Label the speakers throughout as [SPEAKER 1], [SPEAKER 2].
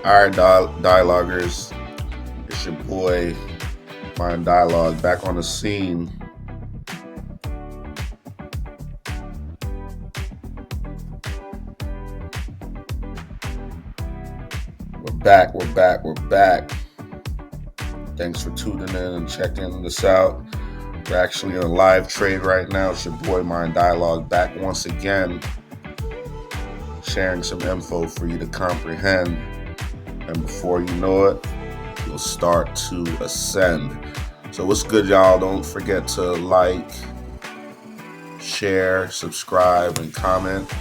[SPEAKER 1] All right, dialoguers, it's your boy, MineDialogue, back on the scene. We're back. Thanks for tuning in and checking this out. We're actually in a live trade right now. It's your boy, MineDialogue, back once again, sharing some info for you to comprehend. And before you know it, you'll start to ascend. So what's good, y'all? Don't forget to like, share, subscribe, and comment.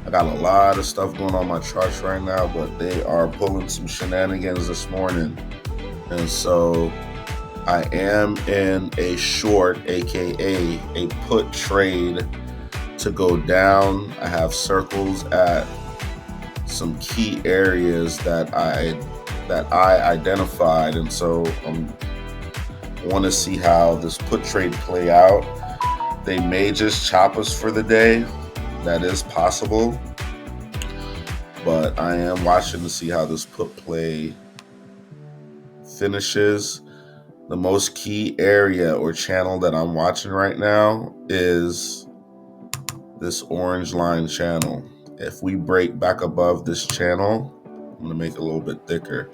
[SPEAKER 1] I got a lot of stuff going on my charts right now, but they are pulling some shenanigans this morning. And so I am in a short, aka a put trade to go down. I have circles at some key areas that I identified, and so I want to see how this put trade play out. They may just chop us for the day. That is possible, but I am watching to see how this put play finishes. The most key area or channel that I'm watching right now is this orange line channel. If we break back above this channel, I'm going to make it a little bit thicker.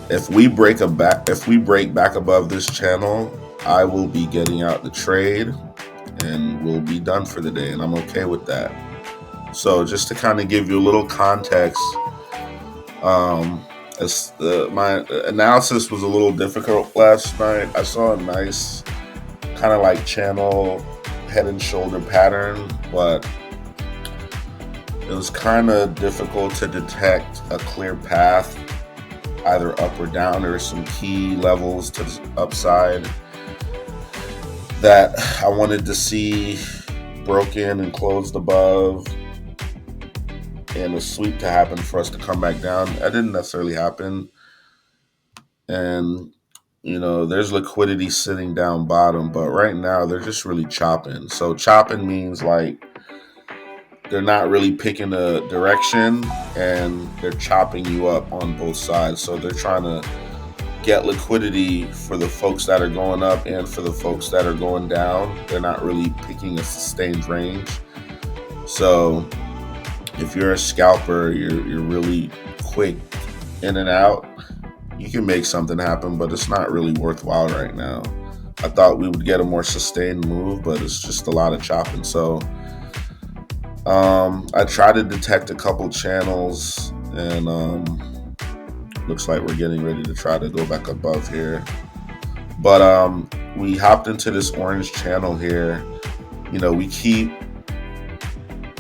[SPEAKER 1] If we break back above this channel, I will be getting out the trade and we'll be done for the day, and I'm okay with that. So just to kind of give you a little context, my analysis was a little difficult last night. I saw a nice kind of like channel head and shoulder pattern, but it was kind of difficult to detect a clear path, either up or down. There were some key levels to the upside that I wanted to see broken and closed above, and a sweep to happen for us to come back down. That didn't necessarily happen. And, there's liquidity sitting down bottom, but right now they're just really chopping. So chopping means like they're not really picking a direction and they're chopping you up on both sides. So they're trying to get liquidity for the folks that are going up and for the folks that are going down. They're not really picking a sustained range. So if you're a scalper, you're really quick in and out, you can make something happen, but it's not really worthwhile right now. I thought we would get a more sustained move, but it's just a lot of chopping. So I tried to detect a couple channels, and looks like we're getting ready to try to go back above here. But we hopped into this orange channel here. We keep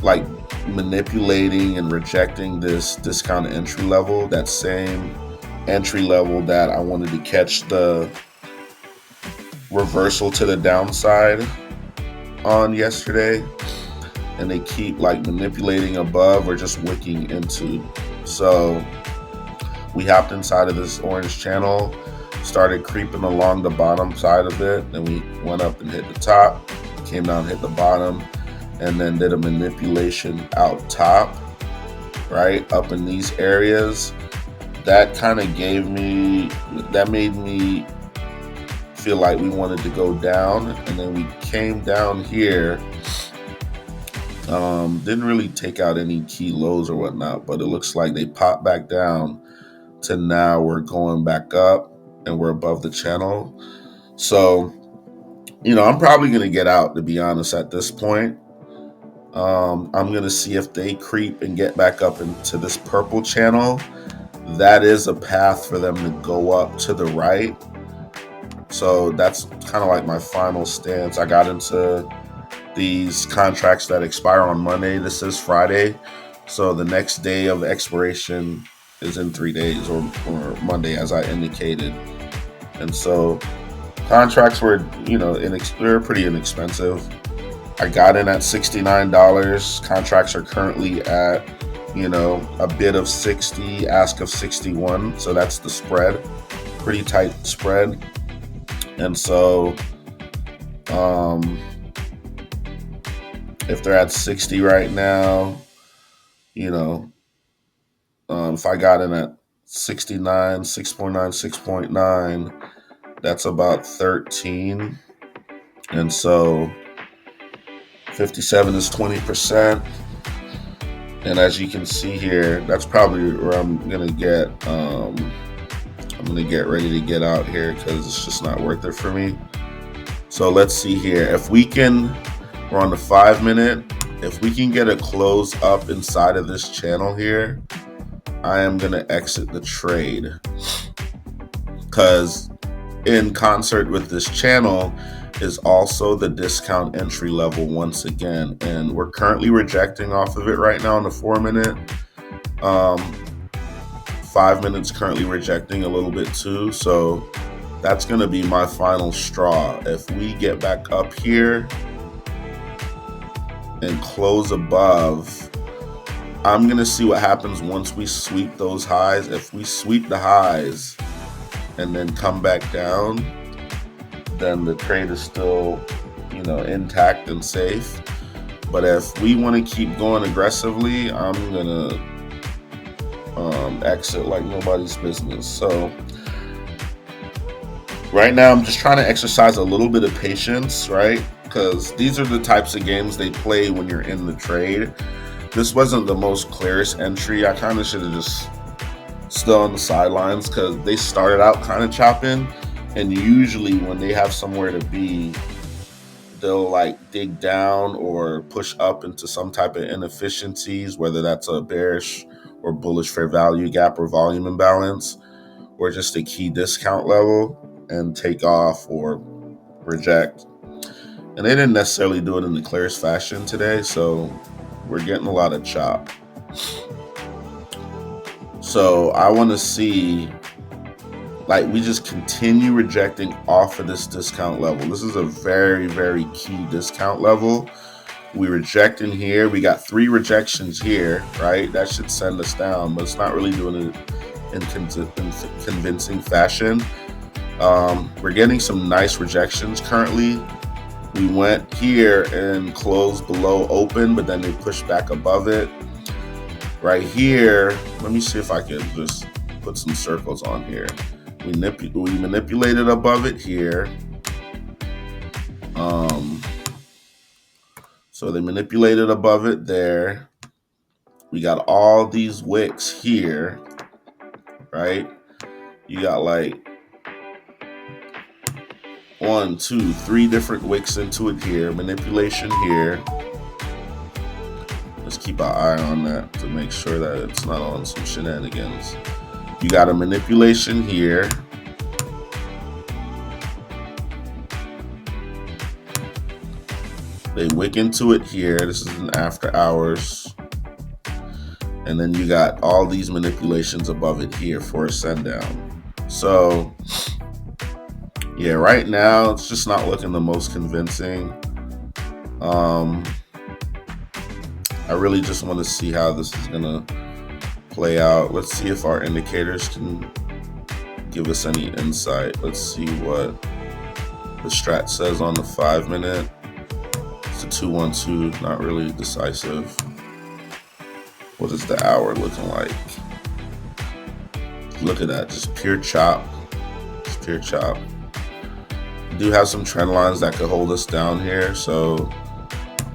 [SPEAKER 1] like manipulating and rejecting this discount entry level, that same entry level that I wanted to catch the reversal to the downside on yesterday, and they keep like manipulating above or just wicking into. So we hopped inside of this orange channel, started creeping along the bottom side of it, then we went up and hit the top, came down, hit the bottom, and then did a manipulation out top, right up in these areas. That kind of made me feel like we wanted to go down, and then we came down here. Didn't really take out any key lows or whatnot, but it looks like they popped back down to now we're going back up and we're above the channel. So, I'm probably going to get out, to be honest, at this point. I'm going to see if they creep and get back up into this purple channel. That is a path for them to go up to the right. So that's kind of like my final stance. I got into these contracts that expire on Monday. This is Friday. So the next day of expiration is in 3 days, or Monday, as I indicated. And so contracts were, they're pretty inexpensive. I got in at $69. Contracts are currently at, a bid of 60, ask of 61. So that's the spread, pretty tight spread. And so, if they're at 60 right now, If I got in at 69, 6.9, 6.9, that's about 13. And so 57 is 20%. And as you can see here, that's probably where I'm gonna get ready to get out here because it's just not worth it for me. So let's see here. If we can, we're on the 5 minute. If we can get a close up inside of this channel here, I am gonna exit the trade, because in concert with this channel is also the discount entry level once again, and we're currently rejecting off of it right now in the 4 minute. 5 minutes currently rejecting a little bit too, so that's going to be my final straw. If we get back up here and close above, I'm going to see what happens once we sweep those highs. If we sweep the highs and then come back down, then the trade is still, intact and safe. But if we want to keep going aggressively, I'm gonna exit like nobody's business. So right now I'm just trying to exercise a little bit of patience, right? Because these are the types of games they play when you're in the trade. This wasn't the most clearest entry. I kind of should have just still on the sidelines because they started out kind of chopping. And usually when they have somewhere to be, they'll like dig down or push up into some type of inefficiencies, whether that's a bearish or bullish fair value gap or volume imbalance, or just a key discount level and take off or reject. And they didn't necessarily do it in the clearest fashion today, so we're getting a lot of chop. So I want to see, like, we just continue rejecting off of this discount level. This is a very, very key discount level. We reject in here. We got 3 rejections here, right? That should send us down, but it's not really doing it in convincing fashion. We're getting some nice rejections currently. We went here and closed below open, but then they pushed back above it. Right here, let me see if I can just put some circles on here. We manipulated above it here. So they manipulated above it there. We got all these wicks here, right? You got like 1, 2, 3 different wicks into it here. Manipulation here. Let's keep our eye on that to make sure that it's not on some shenanigans. You got a manipulation here. They wick into it here. This is an after hours. And then you got all these manipulations above it here for a send down. So yeah, right now it's just not looking the most convincing. I really just want to see how this is gonna play out. Let's see if our indicators can give us any insight. Let's see what the strat says on the 5 minute. It's a 2-1-2, not really decisive. What is the hour looking like? Look at that, just pure chop. Just pure chop. We do have some trend lines that could hold us down here, so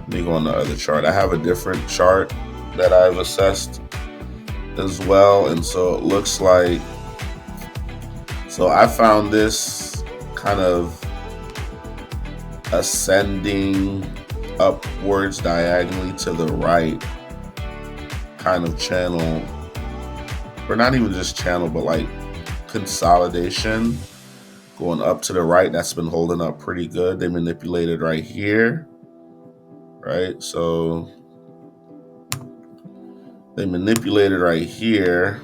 [SPEAKER 1] let me go on the other chart. I have a different chart that I've assessed as well, and so it looks like, so I found this kind of ascending upwards diagonally to the right kind of channel, or not even just channel, but like consolidation going up to the right. That's been holding up pretty good. They manipulated right here, right? So they manipulated right here,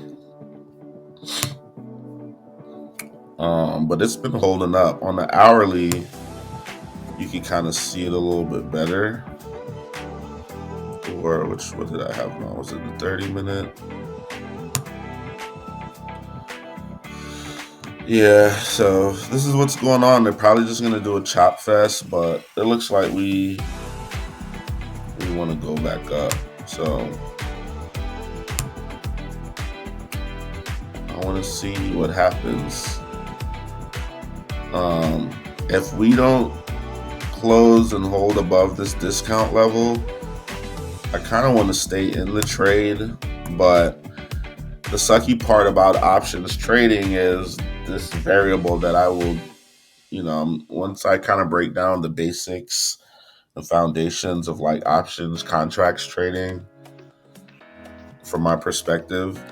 [SPEAKER 1] but it's been holding up. On the hourly, you can kind of see it a little bit better. Or what did I have now? Was it the 30 minute? Yeah, so this is what's going on. They're probably just gonna do a chop fest, but it looks like we want to go back up. So I want to see what happens. If we don't close and hold above this discount level, I kind of want to stay in the trade, but the sucky part about options trading is this variable that I will, once I kind of break down the basics, the foundations of like options contracts trading from my perspective.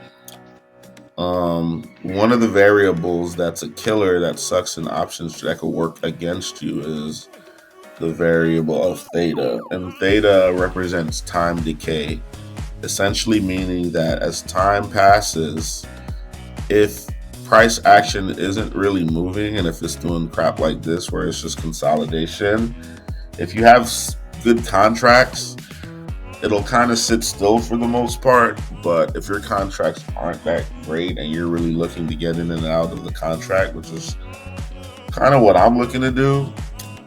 [SPEAKER 1] One of the variables that's a killer that sucks in options that could work against you is the variable of theta, and theta represents time decay, essentially meaning that as time passes, if price action isn't really moving and if it's doing crap like this where it's just consolidation, if you have good contracts, it'll kind of sit still for the most part. But if your contracts aren't that great and you're really looking to get in and out of the contract, which is kind of what I'm looking to do,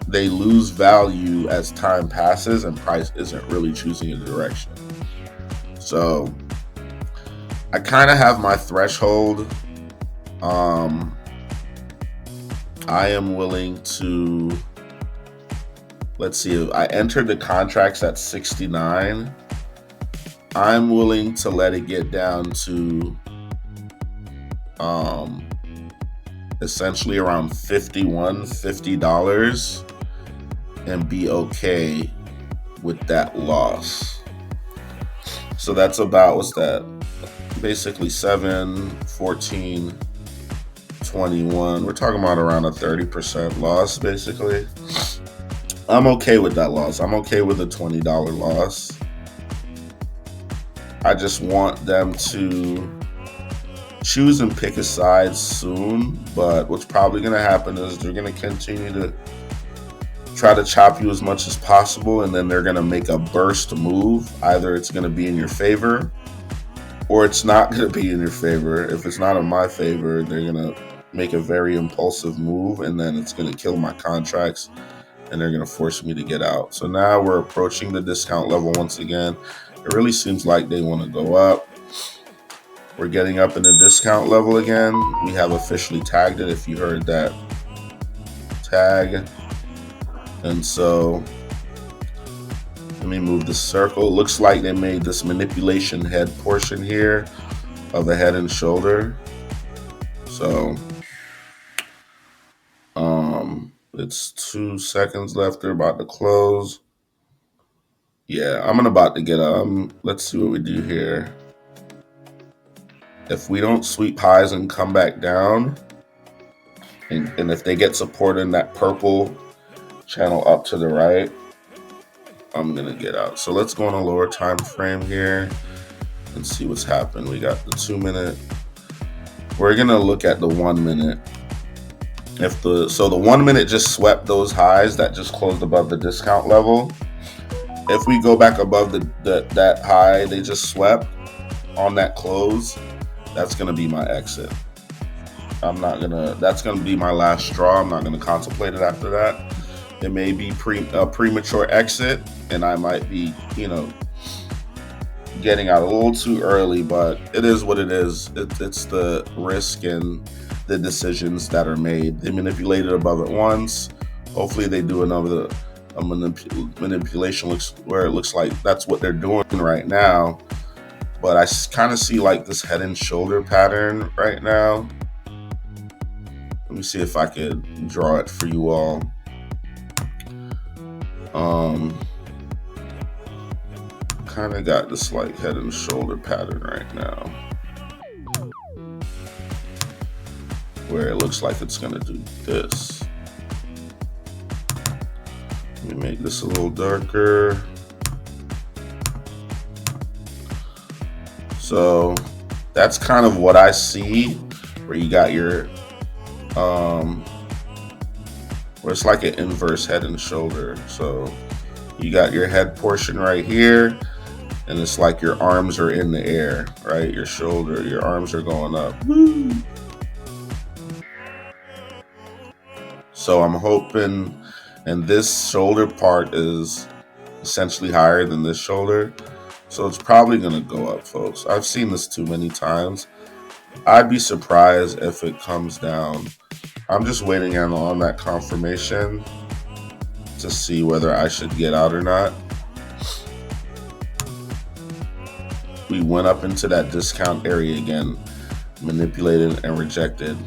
[SPEAKER 1] they lose value as time passes and price isn't really choosing a direction. So I kind of have my threshold. I am willing to, let's see, if I entered the contracts at 69, I'm willing to let it get down to essentially around $50 and be okay with that loss. So that's about, what's that? Basically 7, 14, 21. We're talking about around a 30% loss, basically. I'm okay with that loss. I'm okay with a $20 loss. I just want them to choose and pick a side soon, but what's probably going to happen is they're going to continue to try to chop you as much as possible, and then they're going to make a burst move. Either it's going to be in your favor or it's not going to be in your favor. If it's not in my favor, they're going to make a very impulsive move, and then it's going to kill my contracts, and they're going to force me to get out. So now we're approaching the discount level once again. It really seems like they want to go up. We're getting up in the discount level again. We have officially tagged it, if you heard that tag. And so let me move the circle. It looks like they made this manipulation head portion here of the head and shoulder. So it's 2 seconds left. They're about to close. Yeah, I'm about to get let's see what we do here. If we don't sweep highs and come back down, and if they get support in that purple channel up to the right, I'm gonna get out. So let's go on a lower time frame here and see what's happened. We got the 2 minute. We're gonna look at the 1 minute. So the 1 minute just swept those highs that just closed above the discount level. If we go back above that high they just swept on that close, that's gonna be my exit. That's gonna be my last straw. I'm not gonna contemplate it after that. It may be a premature exit, and I might be, getting out a little too early, but it is what it is. It's the risk and the decisions that are made. They manipulated above it once. Hopefully they do another manipulation where it looks like that's what they're doing right now. But I kind of see like this head and shoulder pattern right now. Let me see if I could draw it for you all. Kind of got this like head and shoulder pattern right now, where it looks like it's gonna do this. Let me make this a little darker. So that's kind of what I see, where you got your where it's like an inverse head and shoulder. So you got your head portion right here, and it's like your arms are in the air, right? Your shoulder, your arms are going up. Woo. So I'm hoping, and this shoulder part is essentially higher than this shoulder. So it's probably going to go up, folks. I've seen this too many times. I'd be surprised if it comes down. I'm just waiting on that confirmation to see whether I should get out or not. We went up into that discount area again, manipulated and rejected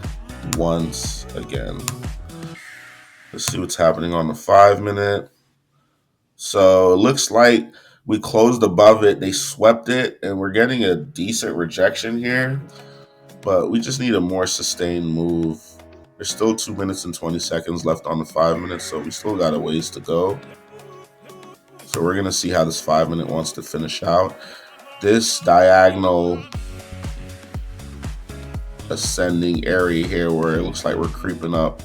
[SPEAKER 1] once again. Let's see what's happening on the 5-minute. So it looks like we closed above it. They swept it, and we're getting a decent rejection here. But we just need a more sustained move. There's still 2 minutes and 20 seconds left on the 5 minutes, so we still got a ways to go. So we're going to see how this 5-minute wants to finish out. This diagonal ascending area here where it looks like we're creeping up,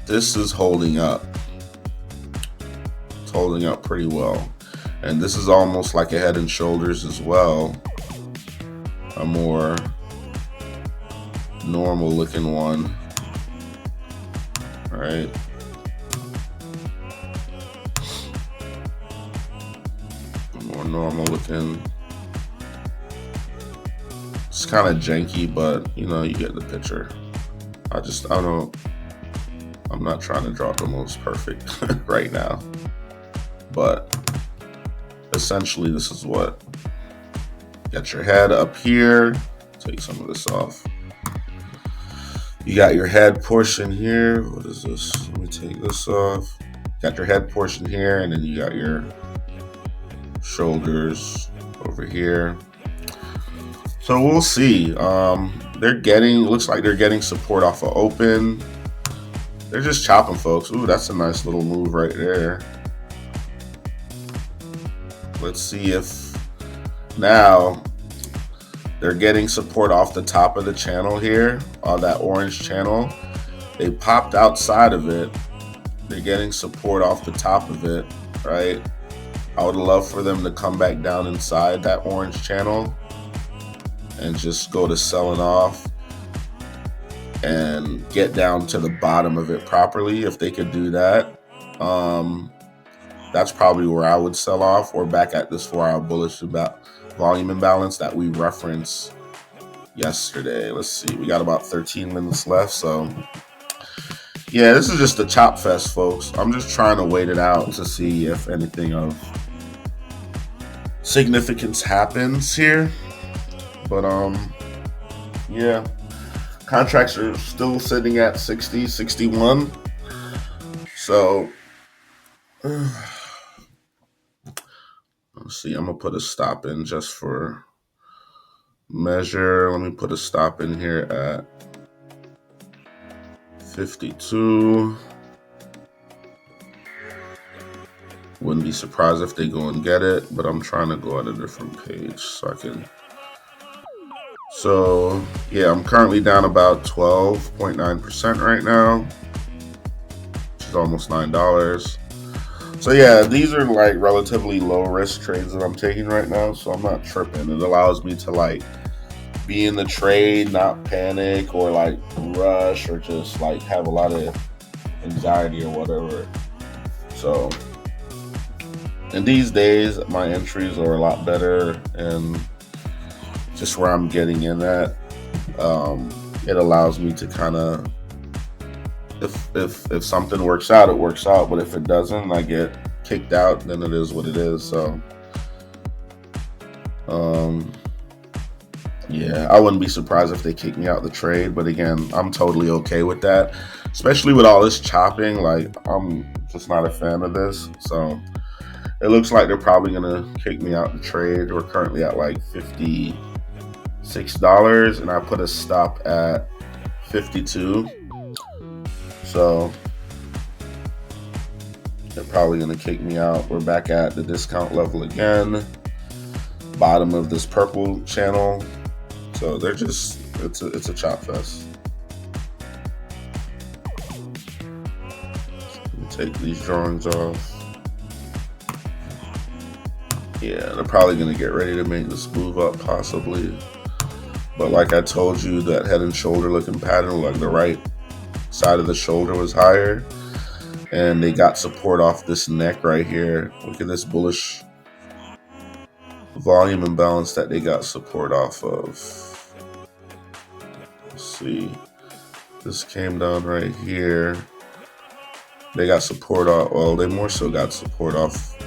[SPEAKER 1] this is holding up. It's holding up pretty well. And this is almost like a head and shoulders as well. A more normal looking one. All right. A more normal looking. It's kind of janky, but you know, you get the picture. I'm not trying to draw the most perfect right now, but essentially this is what. Got your head up here. Take some of this off. You got your head portion here. What is this? Let me take this off. Got your head portion here, and then you got your shoulders over here. So we'll see. Looks like they're getting support off of open. They're just chopping, folks. Ooh, that's a nice little move right there. Let's see if now they're getting support off the top of the channel here, that orange channel. They popped outside of it. They're getting support off the top of it, right? I would love for them to come back down inside that orange channel and just go to selling off and get down to the bottom of it properly. If they could do that, that's probably where I would sell off, or back at this 4-hour bullish volume imbalance that we referenced yesterday. Let's see, we got about 13 minutes left. So yeah, this is just a chop fest, folks. I'm just trying to wait it out to see if anything of significance happens here. But yeah, contracts are still sitting at 60, 61. So let's see, I'm gonna put a stop in just for measure. Let me put a stop in here at 52. Wouldn't be surprised if they go and get it, but I'm trying to go at a different page so I can. So yeah, I'm currently down about 12.9% right now, which is almost $9. So yeah, these are like relatively low risk trades that I'm taking right now, so I'm not tripping. It allows me to like be in the trade, not panic or like rush or just like have a lot of anxiety or whatever. So, and these days my entries are a lot better, and just where I'm getting in at, it allows me to kind of, if something works out, it works out. But if it doesn't, I get kicked out, then it is what it is. So, yeah, I wouldn't be surprised if they kick me out the trade. But again, I'm totally okay with that, especially with all this chopping. Like, I'm just not a fan of this. So it looks like they're probably gonna kick me out the trade. We're currently at like $56, and I put a stop at 52. So they're probably gonna kick me out. We're back at the discount level again, bottom of this purple channel. So they're just, it's a chop fest. Let me take these drawings off. Yeah, they're probably gonna get ready to make this move up possibly. But like I told you, that head and shoulder looking pattern, like the right side of the shoulder was higher, and they got support off this neck right here. Look at this bullish volume imbalance that they got support off of. Let's see. This came down right here. They got support off. Well, they more so got support off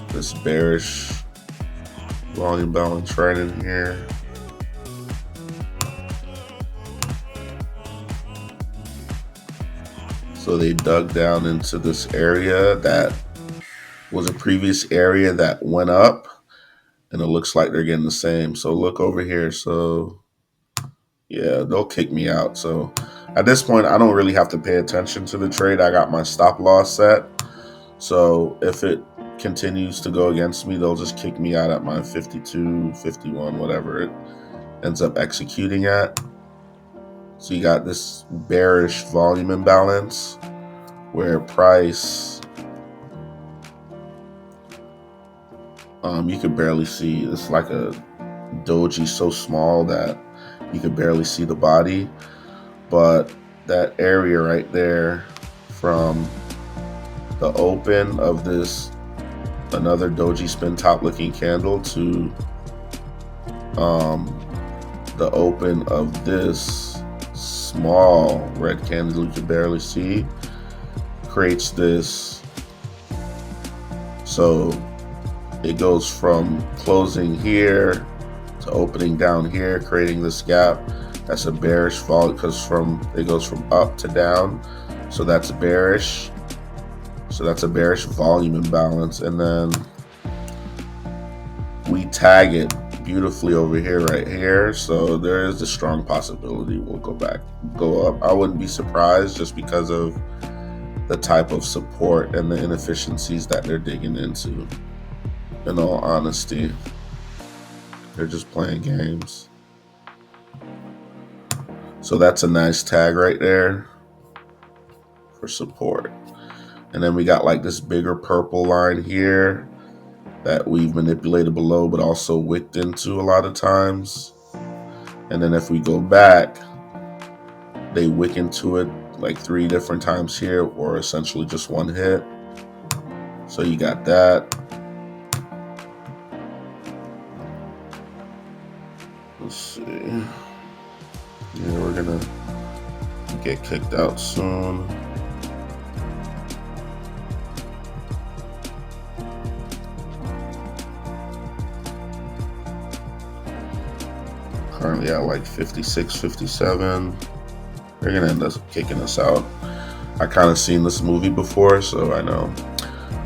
[SPEAKER 1] this bearish volume balance right in here. So they dug down into this area that was a previous area that went up, and it looks like they're getting the same. So look over here. So yeah, they'll kick me out. So at this point, I don't really have to pay attention to the trade. I got my stop loss set. So if it continues to go against me, they'll just kick me out at my 52, 51, whatever it ends up executing at. So you got this bearish volume imbalance where price, you could barely see. It's like a doji so small that you could barely see the body. But that area right there from the open of this another doji spin top looking candle to the open of this small red candle you can barely see creates this. So it goes from closing here to opening down here, creating this gap. That's a bearish fall because it goes from up to down. So that's bearish. So that's a bearish volume imbalance. And then we tag it beautifully over here, right here. So there is a strong possibility we'll go up. I wouldn't be surprised just because of the type of support and the inefficiencies that they're digging into. In all honesty, they're just playing games. So that's a nice tag right there for support. And then we got like this bigger purple line here that we've manipulated below, but also wicked into a lot of times. And then if we go back, they wick into it like 3 different times here, or essentially just one hit. So you got that. Let's see. Yeah, we're gonna get kicked out soon. Currently at like 56, 57. They're gonna end up kicking us out. I kind of seen this movie before, so I know.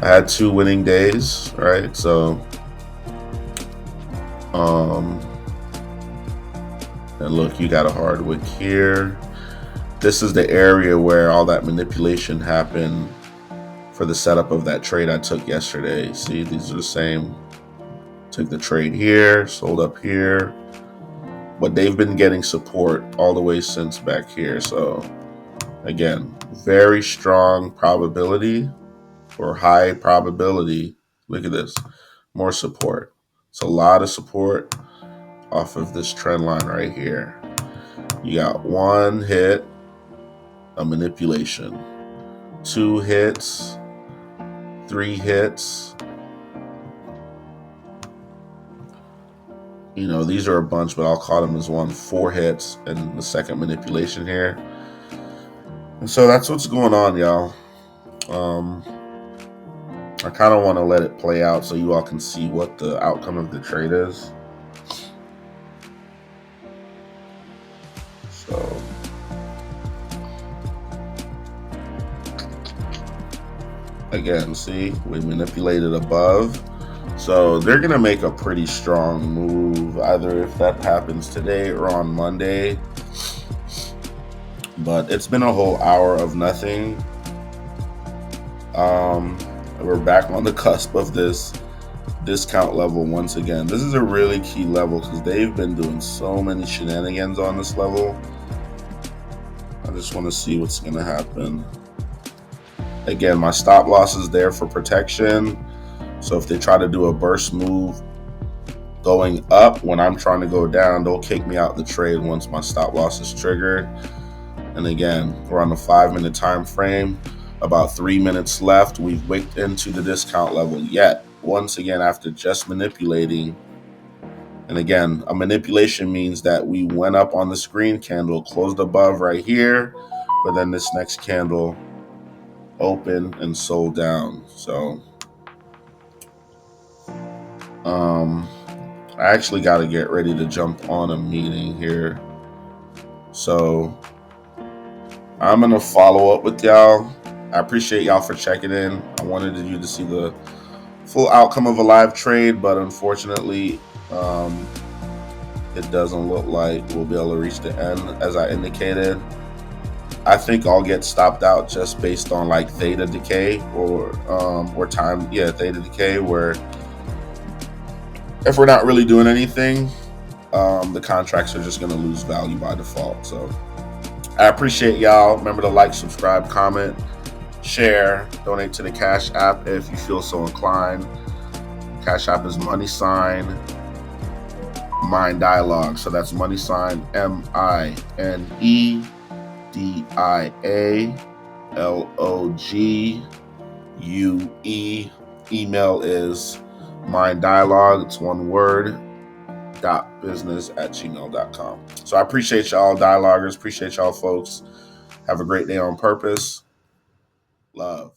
[SPEAKER 1] I had 2 winning days, right? So, and look, you got a hard wick here. This is the area where all that manipulation happened for the setup of that trade I took yesterday. See, these are the same. Took the trade here, sold up here. But they've been getting support all the way since back here. So again, very strong probability or high probability. Look at this, more support. It's a lot of support off of this trend line right here. You got 1 hit, a manipulation, 2 hits, 3 hits. You know, these are a bunch, but I'll call them as one. 4 hits and the second manipulation here. And so that's what's going on, y'all. I kind of want to let it play out so you all can see what the outcome of the trade is. So again, see, we manipulated above. So they're going to make a pretty strong move, either if that happens today or on Monday. But it's been a whole hour of nothing. We're back on the cusp of this discount level once again. This is a really key level because they've been doing so many shenanigans on this level. I just want to see what's going to happen. Again, my stop loss is there for protection. So if they try to do a burst move going up when I'm trying to go down, they'll kick me out the trade once my stop loss is triggered. And again, we're on the 5-minute time frame. About 3 minutes left. We've wicked into the discount level yet. Once again, after just manipulating And again, a manipulation means that we went up on the screen, candle closed above right here, but then this next candle opened and sold down. So I actually got to get ready to jump on a meeting here. So I'm going to follow up with y'all. I appreciate y'all for checking in. I wanted you to see the full outcome of a live trade, but unfortunately, it doesn't look like we'll be able to reach the end as I indicated. I think I'll get stopped out just based on like theta decay or time, theta decay, where if we're not really doing anything, the contracts are just going to lose value by default. So I appreciate y'all. Remember to like, subscribe, comment, share, donate to the Cash App if you feel so inclined. Cash App is MineDialogue. So that's MineDialogue. Email is MineDialogue. It's one word. .business@gmail.com. So I appreciate y'all, dialoguers. Appreciate y'all, folks. Have a great day on purpose. Love.